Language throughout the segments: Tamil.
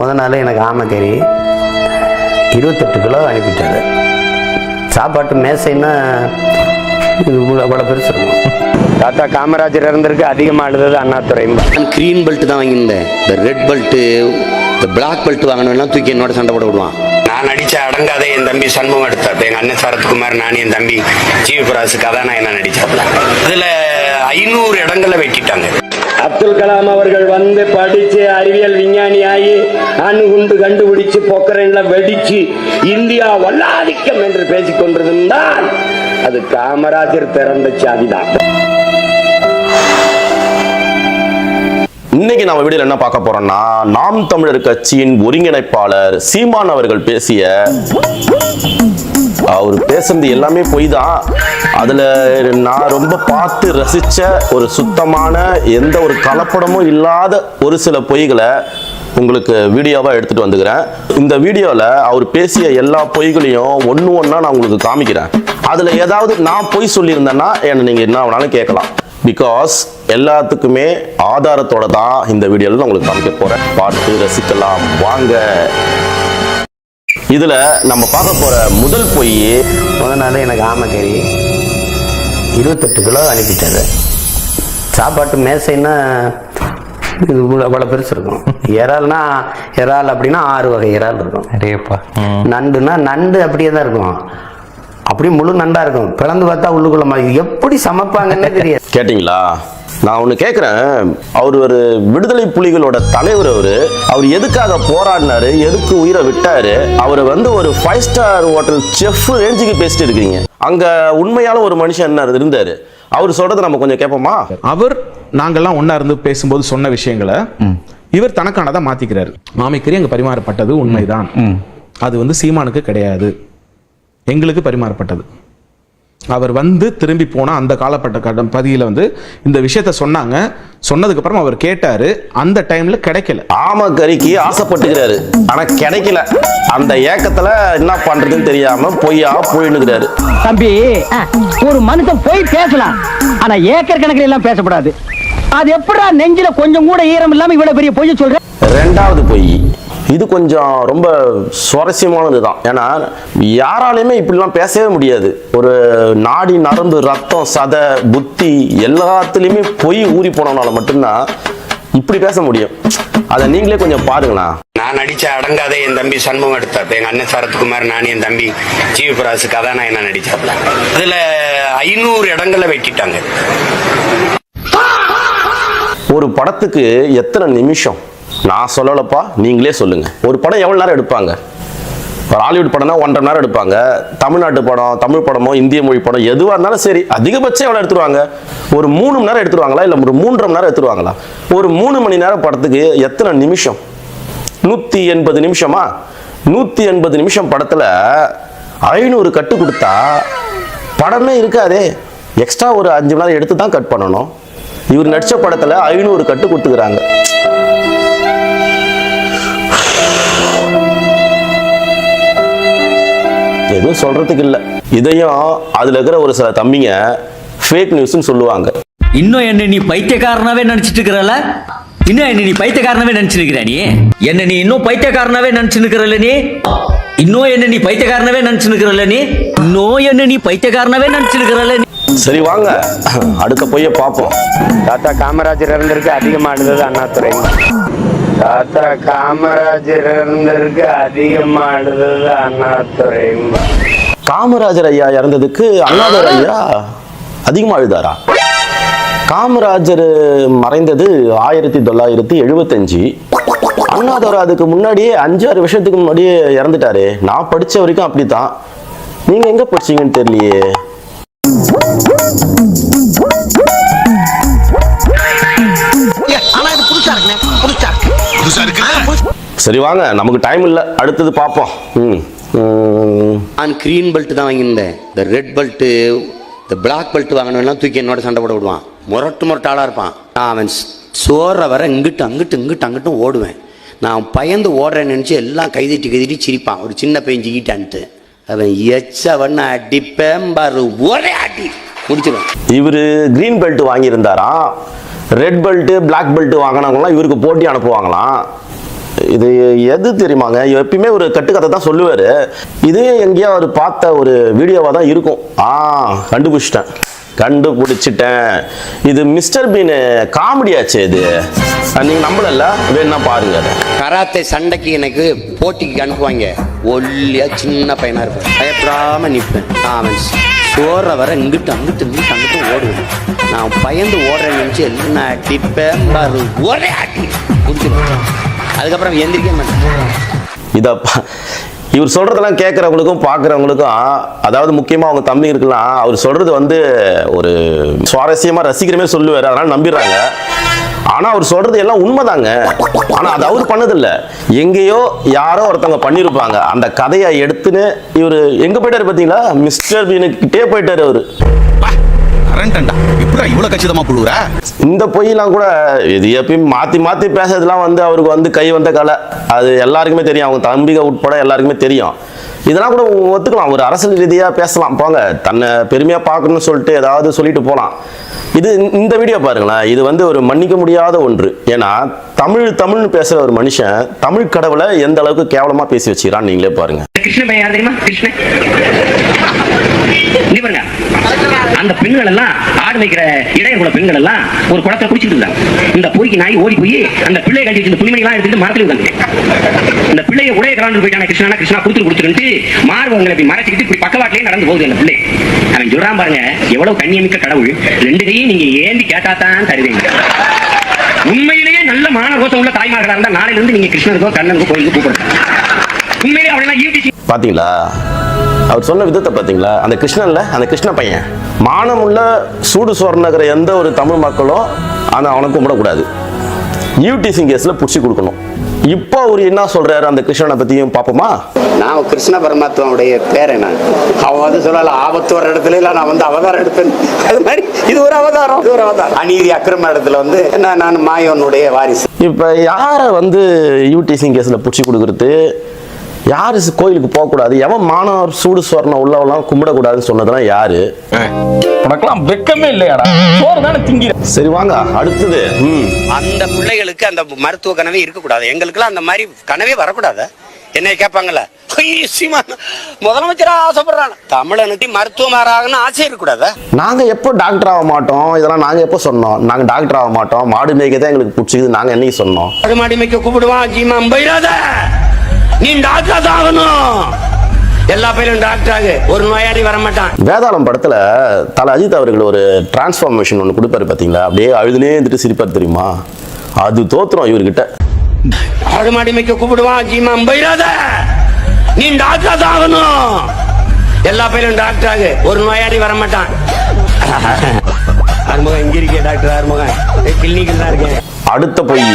முதல் நாள் எனக்கு ஆமைக்கறி 28 கிலோ அனுப்பிட்டாரு. சாப்பாட்டு மேசைன்னா அவ்வளோ பெருசு இருக்கும். தாத்தா காமராஜர் இருந்திருக்கு. அதிகமாக எழுதுறது அண்ணாதுரை. கிரீன் பெல்ட் தான் வாங்கியிருந்தேன். இந்த ரெட் பெல்ட்டு, இந்த பிளாக் பெல்ட் வாங்கணும்னா தூக்கி என்னோட சண்டை போட விடுவான். நான் நடிச்ச அடங்காத என் தம்பி சண்முகம் எடுத்தார். எங்கள் அண்ணன் சரத்குமார், நான், என் தம்பி ஜீவபிராசு கதாநாயகனா நடிச்சாப்ல. அதில் 500 இடங்களை வெட்டிட்டாங்க. அப்துல் கலாம் அவர்கள் வந்து படிச்சு அறிவியல் விஞ்ஞானி ஆகி அணுகுண்டு கண்டுபிடிச்சு பொக்கரன்ல வெடிச்சு இந்தியா வல்லாதிக்கம் என்று பேசிக் கொண்டிருந்தால் அது காமராஜர் பிறந்த சாதிதான். இன்னைக்கு நம்ம வீடியோல என்ன பார்க்க போறோம்னா, நாம் தமிழர் கட்சியின் ஒருங்கிணைப்பாளர் சீமான் அவர்கள் அவர் பேசுறது எல்லாமே பொய் தான். அதுல நான் ரொம்ப பார்த்து ரசிச்ச ஒரு சுத்தமான எந்த ஒரு கலப்படமும் இல்லாத ஒரு சில பொய்களை உங்களுக்கு வீடியோவா எடுத்துட்டு வந்துக்கிறேன். இந்த வீடியோல அவர் பேசிய எல்லா பொய்களையும் ஒண்ணா நான் உங்களுக்கு காமிக்கிறேன். அதுல ஏதாவது நான் பொய் சொல்லியிருந்தேன்னா என்ன நீங்க என்ன வேணாலும் கேட்கலாம். பிகாஸ் எல்லாத்துக்குமே ஆதாரத்தோட தான் இந்த வீடியோல நான் உங்களுக்கு காமிக்க போறேன். பார்த்து ரசிக்கலாம் வாங்க. இதுல நம்ம பார்க்க போற முதல் பொய், முதல் நாள் எனக்கு ஆமைக்கறி 28 கிலோ அனுப்பிட்டாரு. சாப்பாட்டு மேசைன்னா அவ்வளோ பெருசு இருக்கும். இறால்னா இறால் அப்படின்னா 6 வகை இறால் இருக்கும். நண்டுன்னா நண்டு அப்படியே தான் இருக்கும். அப்படி முழு நண்டா இருக்கும். பிறந்து பார்த்தா உள்ளுக்குள்ள மாதிரி எப்படி சமைப்பாங்கன்னு தெரியாது. கேட்டீங்களா? நான் ஒண்ணு கேட்கிறேன். அவர் ஒரு விடுதலை புலிகளோட தலைவர். அவர் எதுக்காக போராடினாரு, எதுக்கு உயிரை விட்டாரு? அவர் ஒரு 5 ஸ்டார் ஹோட்டல் செஃப் ரேஞ்சுக்கு பேசிட்டு இருக்கீங்க. அங்க உண்மையால ஒரு மனுஷன் என்ன இருந்தாரு. அவர் சொல்றதை நம்ம கொஞ்சம் கேட்போமா? அவர் நாங்கெல்லாம் ஒன்னா இருந்து பேசும்போது சொன்ன விஷயங்களை இவர் தனக்கானதா மாத்திக்கிறாரு. மாமிக்கறி அங்க பரிமாறப்பட்டது உண்மைதான். அது சீமானுக்கு கிடையாது, எங்களுக்கு பரிமாறப்பட்டது. அவர் திரும்பி போன அந்த காலப்பட்ட பதியில இந்த விஷயத்த சொன்னாங்க. சொன்னதுக்கு அப்புறம் அவர் கேட்டாரு. அந்த டைம்ல கிடைக்கல. ஆமைக்கறிக்கு ஆசைப்பட்டுக்கிறாரு, ஆனா கிடைக்கல. அந்த ஏக்கத்துல என்ன பண்றதுன்னு தெரியாம பொய்யா போயிடுகிறாரு. தம்பி, ஒரு மனுஷன் போய் பேசலாம், ஆனா ஏக்கர் கணக்கில் எல்லாம் பேசக்கூடாது. அது எப்படா நெஞ்சில கொஞ்சம் கூட ஈரம் இல்லாம இவ்வளவு பெரிய பொய் சொல்ற? ரெண்டாவது பொய், இது கொஞ்சம் ரொம்ப சுவாரஸ்யமானது தான். ஏன்னா யாராலையுமே இப்படிலாம் பேசவே முடியாது. ஒரு நாடி நரம்பு ரத்தம் சதை புத்தி எல்லாத்துலேயுமே பொய் ஊறி போனவனால மட்டும்தான் இப்படி பேச முடியும். அதை நீங்களே கொஞ்சம் பாருங்களா. நான் நடிச்ச அடங்காத என் தம்பி சண்முகம் எடுத்தார். எங்கள் அண்ணன் சரத்குமார், நான், என் தம்பி ஜீவபிராசு கதாநாயகனா நடிச்சாப்ல. அதில் 500 இடங்களை வெட்டிட்டாங்க. ஒரு படத்துக்கு எத்தனை நிமிஷம்? நான் சொல்லலப்பா, நீங்களே சொல்லுங்க. ஒரு படம் எவ்வளவு நேரம் எடுப்பாங்க? ஒரு ஹாலிவுட் படம்னா 1.5 மணி நேரம் எடுப்பாங்க. தமிழ்நாட்டு படம், தமிழ் படமோ இந்திய மொழி படம் எதுவாக இருந்தாலும் சரி, அதிகபட்சம் எவ்வளோ எடுத்துருவாங்க? ஒரு 3 மணி நேரம் எடுத்துருவாங்களா, இல்லை ஒரு 3.5 மணி நேரம் எடுத்துருவாங்களா? ஒரு 3 மணி நேரம் படத்துக்கு எத்தனை நிமிஷம்? 180 நிமிஷமா? 180 நிமிஷம் படத்துல 500 கட்டு கொடுத்தா படமே இருக்காதே. எக்ஸ்ட்ரா ஒரு 5 மணி நேரம் எடுத்து தான் கட் பண்ணணும். இவர் நடிச்ச படத்துல 500 கட்டு கொடுத்துக்கிறாங்க. எதுவும் சொல்றதுக்கு இல்ல. இதையும் அதுல இருக்கிற ஒரு சில தம்பிங்க ஃபேக் நியூஸ்னு சொல்லுவாங்க. இன்னும் என்ன நீ பைத்தியக்காரனாவே நினைச்சிட்டு இருக்கிறல? இன்னும் என்ன நீ பைத்தியக்காரனாவே நினைச்சிருக்கிற? நீ என்ன நீ இன்னும் பைத்தியக்காரனாவே நினைச்சிருக்கிறல்ல? நீ இன்னும் என்ன நீ பைத்தியக்காரனாவே நினைச்சிருக்கிறல்ல? நீ இன்னும் என்ன நீ பைத்தியக்காரனாவே நினைச்சிருக்கிறல்ல? சரி வாங்க அடுத்த பொய்ய பார்ப்போம். தாத்தா காமராஜர் இருந்திருக்கு. அதிகமாக எழுதுறது அண்ணாதுரை. தாத்தா காமராஜர் இருந்திருக்கு. அதிகமாக எழுதுறது அண்ணாதுரை. காமராஜர் ஐயா இறந்ததுக்கு அண்ணாதுரை ஐயா அதிகமா எழுதாரா? காமராஜர் மறைந்தது 1975. அண்ணாதுரை அதுக்கு முன்னாடியே 5-6 வருஷத்துக்கு முன்னாடியே இறந்துட்டாரு. நான் படிச்ச வரைக்கும் அப்படித்தான். நீங்க எங்க படிச்சீங்கன்னு தெரியலையே. சரி வாங்க, நமக்கு டைம் இல்ல, அடுத்தது பார்ப்போம். நான் கிரீன் பெல்ட் தான் வாங்கியிருந்தேன். இந்த ரெட் பெல்ட்டு, இந்த பிளாக் பெல்ட் வாங்கணும்னா தூக்கி என்னோட சண்டை போட விடுவான். முரட்டு ஆளாக இருப்பான். நான் அவன் சோற வர அங்கிட்டும் ஓடுவேன். நான் பயந்து ஓடுறேன்னு நினச்சி எல்லாம் கைதட்டி சிரிப்பான். ஒரு சின்ன பையன் ஜிக்கிட்டான்ட்டு அவன் எச்சவன் அடிப்பேன் பாரு, ஒரே அடி முடிச்சிடும். இவரு கிரீன் பெல்ட் வாங்கியிருந்தாராம். ரெட் பெல்ட் பிளாக் பெல்ட் வாங்கினவங்களாம் இவருக்கு போட்டி அனுப்புவாங்களாம். இது எது தெரியுமாங்க, எப்பயுமே ஒரு கட்டுக்கதை தான் சொல்லுவாரு. இதே எங்கேயோ அவர் பார்த்த ஒரு வீடியோவா தான் இருக்கும். கண்டுபிடிச்சிட்டேன். இது மிஸ்டர் பீன் காமெடியாச்சு. இது நீங்க நம்பல, வேணா பாருங்க. கராத்தே சண்டைக்கு எனக்கு போட்டிக்கு அனுப்புவாங்க. ஒல்லியா சின்ன பையனா இருப்பேன், பயப்படாம நிற்பேன். அவன் சோற வர இங்கிட்டு அங்கிட்டு ஓடுவேன். நான் பயந்து ஓடுறேன்னு நினைச்சு என்ன அடிப்பேன் பாரு, ஒரே அடி குடிச்சிருவேன். அதுக்கப்புறம் எந்திரிக்க மாட்டேன். இதப்பா இவர் சொல்றதெல்லாம் கேட்கறவங்களுக்கும் பார்க்கறவங்களுக்கும், அதாவது முக்கியமா அவங்க தம்பி இருக்கலாம், அவர் சொல்றது வந்து ஒரு சுவாரஸ்யமா ரசிக்கிற மாதிரி சொல்லுவாரு, அதனால நம்பிடுறாங்க. ஆனா அவர் சொல்றது எல்லாம் உண்மைதாங்க. ஆனா அது அவர் பண்ணதில்ல, எங்கேயோ யாரோ ஒருத்தவங்க பண்ணிருப்பாங்க. அந்த கதையை எடுத்துன்னு இவரு எங்க போயிட்டாரு பாத்தீங்களா, மிஸ்டர் பீனுக்கிட்டே போயிட்டாரு அவரு. இந்த பொய்யெல்லாம் கூட இது எப்பயும் மாத்தி பேசுறதுலாம் வந்து அவருக்கு வந்து கை வந்த கலை. அது எல்லாருக்குமே தெரியும், அவங்க தம்பிக உட்பட எல்லாருக்குமே தெரியும். இதெல்லாம் கூட ஒத்துக்கலாம், ஒரு அரசியல் ரீதியா பேசலாம், போங்க தன்னை பெருமையா பார்க்கணும்னு சொல்லிட்டு ஏதாவது சொல்லிட்டு போலாம். இது இந்த வீடியோ பாருங்களேன், இது வந்து ஒரு மன்னிக்க முடியாத ஒன்று. ஏன்னா தமிழ்னு பேசுற ஒரு மனுஷன் தமிழ் கடவுளை எந்த அளவுக்கு கேவலமா பேசி வச்சுக்கிறான்னு நீங்களே பாருங்க. கிருஷ்ணன் பையன் யார் தெரியுமா? கிருஷ்ணன். இங்க பாருங்க, அந்த பெண்கள் எல்லாம் ஆடு வைக்கிற இடையகுல பெண்கள் எல்லாம் ஒரு குளத்தை குடிச்சிட்டு இருந்தாங்க. இந்த பொய்க்கு நாய் ஓடி போய் அந்த பிள்ளையை கட்டி வச்சிருந்த துணிமணி எல்லாம் எடுத்துட்டு மரத்துல உட்காந்து இந்த பிள்ளையை உடைய கலாண்டு போயிட்டான. கிருஷ்ணா கொடுத்துட்டு மார்பங்களை இப்படி மறைச்சிக்கிட்டு இப்படி பக்கவாட்டிலேயே நடந்து போகுது அந்த பிள்ளை. அவன் சொல்றான் பாருங்க, எவ்வளவு கண்ணியமிக்க கடவுள், 2 கையும் நீங்க ஏந்தி கேட்டாதான் தருவீங்க. உண்மையிலேயே நல்ல மான ரோசம் உள்ள தாய்மார்களா இருந்தா நாளையில இருந்து நீங்க கிருஷ்ணனுக்கோ கண்ணனுக்கோ கோயிலுக்கு கூப்பிடுங்க. உண்மையிலே அவளெல்லாம் பாத்தீங்களா, அவர் சொன்ன விதத்தை பாத்தீங்களா? அந்த கிருஷ்ணன்ல, அந்த கிருஷ்ண பையன் மானம் உள்ள சூடு சோர்நகர எந்த ஒரு தமிழ் மக்களும் அவனுக்கு கும்பிடக்கூடாது. யூடிசிங் கேஸ்ல புடிச்சு கொடுக்கணும். இப்போ அவர் என்ன சொல்றாரு அந்த கிருஷ்ணனை பத்தியும் பாப்போமா? நான் கிருஷ்ண பரமாத்மாவுடைய பேரன். அவன் வந்து சொல்லல, ஆபத்து வர இடத்துல இல்ல நான் வந்து அவதாரம் எடுப்பேன். அது மாதிரி இது ஒரு அவதாரம். அநீதி அக்கிரம இடத்துல வந்து நான் மாயோனுடைய வாரிசு. இப்ப யார வந்து யூடிசிங் கேஸ்ல புடிச்சு கொடுக்கறது, யாரு கோயிலுக்கு போக கூடாது, எவன் மாணவர் சூடு சொரணம் உள்ளவெல்லாம் கும்பிடக்கூடாதுன்னு சொன்னதெல்லாம் யாரு? உனக்கெல்லாம் வெக்கமே இல்லையாடா? சரி வாங்க அடுத்தது. அந்த பிள்ளைகளுக்கு அந்த மருத்துவ கனவே இருக்கக்கூடாது. எங்களுக்குலாம் அந்த மாதிரி கனவே வரக்கூடாது. என்ன கேட்பாங்கல்ல, முதலமைச்சரா ஆசைப்படுறாங்க, தமிழனுக்கு மருத்துவமாராகனு ஆசை இருக்கக்கூடாது. நாங்க எப்போ டாக்டர் ஆக மாட்டோம், இதெல்லாம் நாங்க எப்போ சொன்னோம்? நாங்க டாக்டர் ஆக மாட்டோம், மாடு மேய்க்க தான் எங்களுக்கு பிடிச்சிக்குது, நாங்க என்னைக்கு சொன்னோம்? மாடு மேய்க்க கூப்பிடுவான், ஜீமா போயிடாத, நீ டாக்டர் தான் ஆகணும். எல்லா பேரும் டாக்டர் ஆகு, ஒரு நோயாளி வர மாட்டான். வேதாளம் படத்துல தல அஜித் அவர்கள் ஒரு டிரான்ஸ்ஃபார்மேஷன் ஒன்று கொடுப்பாரு பாத்தீங்களா, அப்படியே அழுதுனே இருந்துட்டு சிரிப்பார் தெரியுமா? அது தோத்துரும் இவர்கிட்ட. ஆடு மாடு மேய்க்க கூப்பிடுவான், ஜீமா போயிடாத, நீ டாக்டர் தான் ஆகணும். எல்லா பேரும் டாக்டர் ஆகு, ஒரு நோயாளி வர மாட்டான். ஆறுமுகம் இங்க இருக்கே டாக்டர், ஆறுமுகம் கிளினிக்கில் தான் இருக்கேன். அடுத்த பொய்,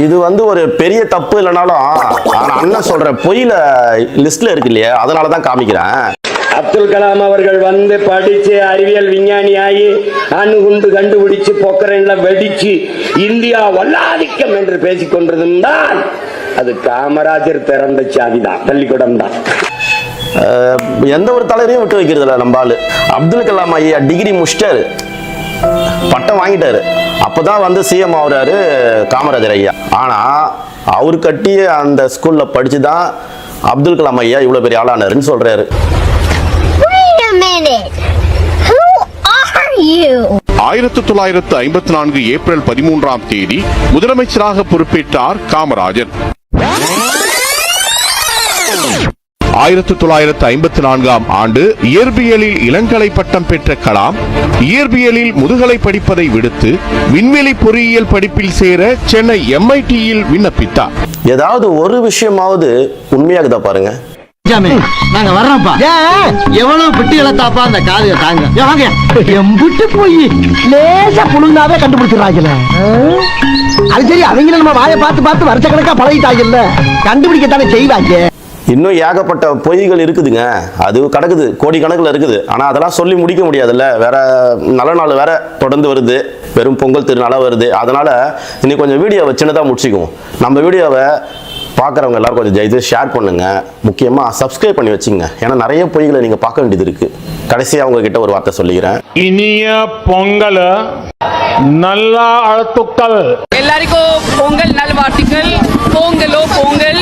இது வந்து ஒரு பெரிய தப்பு இல்லைனாலும் அண்ணன் சொல்ற பொய்ல லிஸ்ட்ல இருக்கு இல்லையா, அதனாலதான் காமிக்கிறேன். அப்துல் கலாம் அவர்கள் வந்து படிச்சு அறிவியல் விஞ்ஞானி ஆகி அணுகுண்டு கண்டுபிடிச்சு பொக்கரன்ல வெடிச்சு இந்தியா வல்லாதிக்கம் என்று பேசிக் கொண்டிருந்தால் அது காமராஜர் திறந்த சாதிதான், பள்ளிக்கூடம் தான். எந்த ஒரு தலைவரையும் விட்டு வைக்கிறது இல்ல நம்ம ஆளு. அப்துல் கலாம் ஐயா டிகிரி முடிச்சிட்டாரு, பட்டம் வாங்கிட்டாரு, அப்பதான் வந்து சிஎம் ஆகுறாரு காமராஜர் ஐயா. ஆனா அவர் கட்டிய அந்த ஸ்கூல்ல படிச்சுதான் அப்துல் கலாம் ஐயா இவ்வளவு பெரிய ஆளானாருன்னு சொல்றாரு. 1954 ஏப்ரல் 13ஆம் தேதி முதலமைச்சராக பொறுப்பேற்றார் காமராஜர். 1954ஆம் ஆண்டு இயற்பியலில் இளங்கலை பட்டம் பெற்ற கலாம் இயற்பியலில் முதுகலை படிப்பதை விடுத்து விண்வெளி பொறியியல் படிப்பில் சேர சென்னை MITயில் விண்ணப்பித்தார். ஏதாவது ஒரு விஷயமாவது உண்மையாகுதா பாருங்க. நாங்க வர்றோம்ப்பா. எவ்வளவு பெட்டிகளை தாப்பா அந்த காதைய தாங்க. எம்புட்டு போய் லேசா புழுந்தாவே கண்டுபிடிச்சிடறாங்கல்ல. அது சரி, அவங்க நம்ம வாயை பார்த்து வருஷக்கணக்கா பழகிட்டாங்கல்ல, கண்டுபிடிக்கத்தானே செய்வாங்க. இன்னும் ஏகப்பட்ட பொய்கள் இருக்குதுங்க, அது கிடக்குது, கோடிக்கணக்கில் இருக்குது. ஆனால் அதெல்லாம் சொல்லி முடிக்க முடியாதுல்ல, வேற நல்ல நாள் வேற தொடர்ந்து வருது, வெறும் பொங்கல் திருநாளாக வருது. அதனால இன்னைக்கு கொஞ்சம் வீடியோவை சின்னதாக முடிச்சுக்குவோம். நம்ம வீடியோவை பார்க்குறவங்க எல்லாரும் கொஞ்சம் ஜெயித்து ஷேர் பண்ணுங்க, முக்கியமாக சப்ஸ்கிரைப் பண்ணி வச்சுங்க. ஏன்னா நிறைய பொய்களை நீங்கள் பார்க்க வேண்டியது இருக்கு. கடைசியாக உங்ககிட்ட ஒரு வார்த்தை சொல்லிக்கிறேன். இனிய பொங்கல் நல்ல வாழ்த்துக்கள். எல்லாருக்கும் பொங்கல் நல்வாழ்த்துக்கள். போங்கலோ பொங்கல்